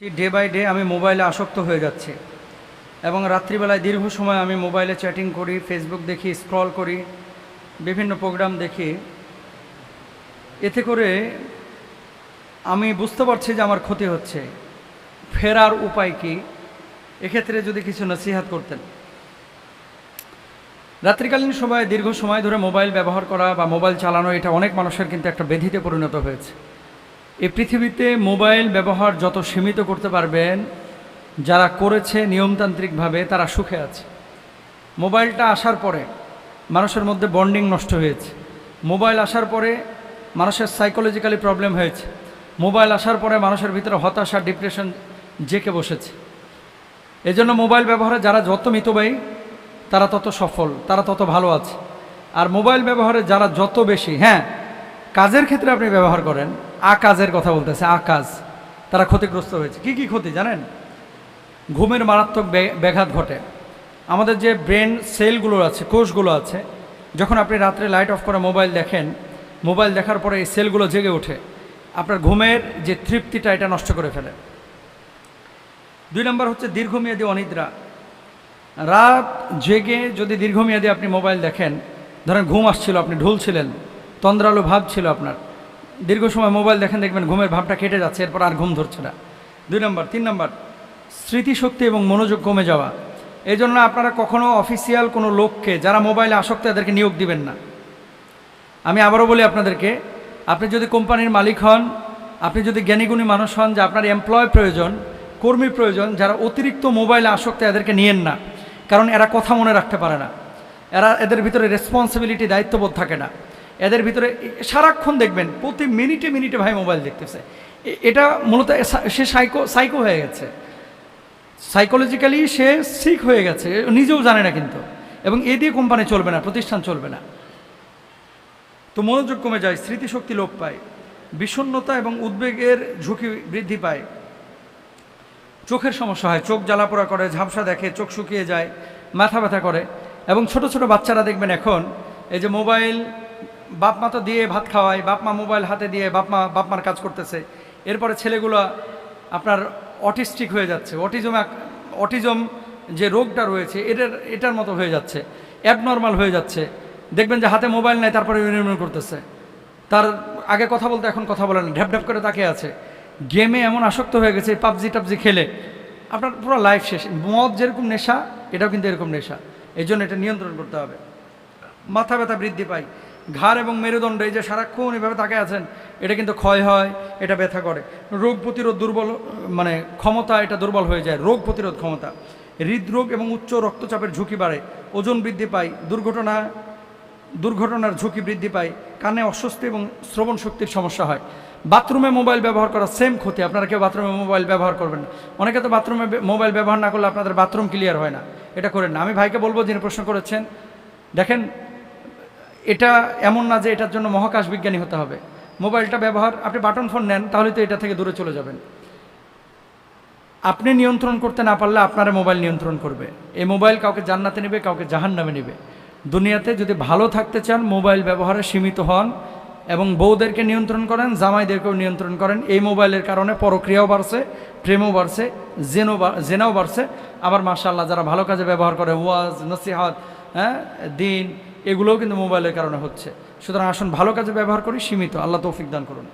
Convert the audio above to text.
Day by day আমি মোবাইলে আসক্ত হয়ে যাচ্ছি এবং রাত্রিবেলায় দীর্ঘ সময় আমি মোবাইলে চ্যাটিং করি, ফেসবুক দেখি, স্ক্রল করি, বিভিন্ন প্রোগ্রাম দেখি। এতে করে আমি বুঝতে পারছি যে আমার ক্ষতি হচ্ছে। ফেরার উপায় কি? এক্ষেত্রে যদি কিছু নসিহত করতেন। রাত্রিকালীন সময়ে দীর্ঘ সময় ধরে মোবাইল ব্যবহার করা বা মোবাইল চালানো, এটা অনেক মানুষের কিন্তু একটা ব্যাধিতে পরিণত হয়েছে। এই পৃথিবীতে মোবাইল ব্যবহার যত সীমিত করতে পারবেন, যারা করেছে নিয়মতান্ত্রিকভাবে, তারা সুখে আছে। মোবাইলটা আসার পরে মানুষের মধ্যে বন্ডিং নষ্ট হয়েছে। মোবাইল আসার পরে মানুষের সাইকোলজিক্যালি প্রবলেম হয়েছে। মোবাইল আসার পরে মানুষের ভিতরে হতাশা, ডিপ্রেশন জেঁকে বসেছে। এজন্য মোবাইল ব্যবহারে যারা যত মিতব্যয়ী, তারা তত সফল, তারা তত ভালো আছে। আর মোবাইল ব্যবহারে যারা যত বেশি, কাজের ক্ষেত্রে আপনি ব্যবহার করেন, কাজের কথা বলতেছে, কাজ, তারা ক্ষতিগ্রস্ত হয়েছে। কি কি ক্ষতি জানেন? ঘুমের মারাত্মক ব্যাঘাত ঘটে। আমাদের যে ব্রেন সেলগুলো আছে, কোষগুলো আছে, যখন আপনি রাত্রে লাইট অফ করে মোবাইল দেখেন, মোবাইল দেখার পরে এই সেলগুলো জেগে ওঠে, আপনার ঘুমের যে তৃপ্তিটা, এটা নষ্ট করে ফেলে। 2 নম্বর হচ্ছে দীর্ঘমেয়াদী অনিদ্রা। রাত জেগে যদি দীর্ঘমেয়াদী আপনি মোবাইল দেখেন, ধরেন ঘুম আসছিল, আপনি ঢুলছিলেন, তন্দ্রালু ভাব ছিল আপনার, দীর্ঘ সময় মোবাইল দেখেন, দেখবেন ঘুমের ভাবটা কেটে যাচ্ছে, এরপর আর ঘুম ধরছে না। 2 নম্বর। 3 নম্বর, স্মৃতিশক্তি এবং মনোযোগ কমে যাওয়া। এই জন্য আপনারা কখনো অফিসিয়াল কোনো লোককে, যারা মোবাইলে আসক্ত, এদেরকে নিয়োগ দিবেন না। আমি আবারও বলি আপনাদেরকে, আপনি যদি কোম্পানির মালিক হন, আপনি যদি জ্ঞানীগুণী মানুষ হন, যে আপনার এমপ্লয় প্রয়োজন, কর্মী প্রয়োজন, যারা অতিরিক্ত মোবাইলে আসক্ত, এদেরকে নিয়েন না। কারণ এরা কথা মনে রাখতে পারে না, এদের ভিতরে রেসপন্সিবিলিটি, দায়িত্ববোধ থাকে না। এদের ভিতরে সারাক্ষণ দেখবেন প্রতি মিনিটে মিনিটে ভাই মোবাইল দেখতেছে। এটা মূলত সে সাইকো হয়ে গেছে, সাইকোলজিক্যালি সে সিক হয়ে গেছে, নিজেও জানে না কিন্তু। এবং এ দিয়ে কোম্পানি চলবে না, প্রতিষ্ঠান চলবে না। তো মনোযোগ কমে যায়, স্মৃতিশক্তি লোপ পায়, বিষণ্ণতা এবং উদ্বেগের ঝুঁকি বৃদ্ধি পায়, চোখের সমস্যা হয়, চোখ জ্বালাপোড়া করে, ঝাপসা দেখে, চোখ শুকিয়ে যায়, মাথা ব্যথা করে। এবং ছোট ছোট বাচ্চারা দেখবেন এখন, এই যে মোবাইল বাপ মা তো দিয়ে ভাত খাওয়ায়, বাপ মা মোবাইল হাতে দিয়ে বাপ মার কাজ করতেছে, এরপরে ছেলেগুলো আপনার অটিস্টিক হয়ে যাচ্ছে। অটিজম যে রোগটা রয়েছে, এটার মতো হয়ে যাচ্ছে, অ্যাবনর্মাল হয়ে যাচ্ছে। দেখবেন যে হাতে মোবাইল নেয়, তারপরে ইউনিয়ন করতেছে, তার আগে কথা বলতে এখন কথা বলে না, ঢ্যাপ ঢ্যাপ করে তাকিয়ে আছে। গেমে এমন আসক্ত হয়ে গেছে, পাবজি খেলে আপনার পুরো লাইফ শেষ। মদ যেরকম নেশা, এটাও কিন্তু এরকম নেশা। এই জন্য এটা নিয়ন্ত্রণ করতে হবে। মাথা ব্যথা বৃদ্ধি পায়, ঘাড় এবং মেরুদণ্ড, এই যে সারাক্ষণ এভাবে তাকিয়ে আছেন, এটা কিন্তু ক্ষয় হয়, এটা ব্যথা করে। রোগ প্রতিরোধ ক্ষমতা, এটা দুর্বল হয়ে যায়, রোগ প্রতিরোধ ক্ষমতা। হৃদরোগ এবং উচ্চ রক্তচাপের ঝুঁকি বাড়ে, ওজন বৃদ্ধি পায়, দুর্ঘটনার ঝুঁকি বৃদ্ধি পায়, কানে অস্বস্তি এবং শ্রবণ শক্তির সমস্যা হয়। বাথরুমে মোবাইল ব্যবহার করা সেম ক্ষতি। আপনারা কেউ বাথরুমে মোবাইল ব্যবহার করবেন না। অনেকে তো বাথরুমে মোবাইল ব্যবহার না করলে আপনাদের বাথরুম ক্লিয়ার হয় না, এটা করেন না। আমি ভাইকে বলবো, যিনি প্রশ্ন করেছেন, দেখেন এটা এমন না যে এটার জন্য মহাকাশ বিজ্ঞানী হতে হবে। মোবাইলটা ব্যবহার, আপনি বাটন ফোন নেন, তাহলে তো এটা থেকে দূরে চলে যাবেন। আপনি নিয়ন্ত্রণ করতে না পারলে আপনারা মোবাইল নিয়ন্ত্রণ করবে। এই মোবাইল কাউকে জান্নাতে নেবে, কাউকে জাহান্নামে নেবে। দুনিয়াতে যদি ভালো থাকতে চান, মোবাইল ব্যবহারে সীমিত হন এবং বউদেরকে নিয়ন্ত্রণ করেন, জামাইদেরকেও নিয়ন্ত্রণ করেন। এই মোবাইলের কারণে পরক্রিয়াও বাড়ছে, প্রেমও বাড়ছে, জেনাও বাড়ছে। আবার মাশাআল্লাহ, যারা ভালো কাজে ব্যবহার করে, ওয়াজ, নসিহত, দিন, এগুলোও কিন্তু মোবাইলের কারণে হচ্ছে। সুতরাং আসুন ভালো কাজে ব্যবহার করি, সীমিত। আল্লাহ তৌফিক দান করুন।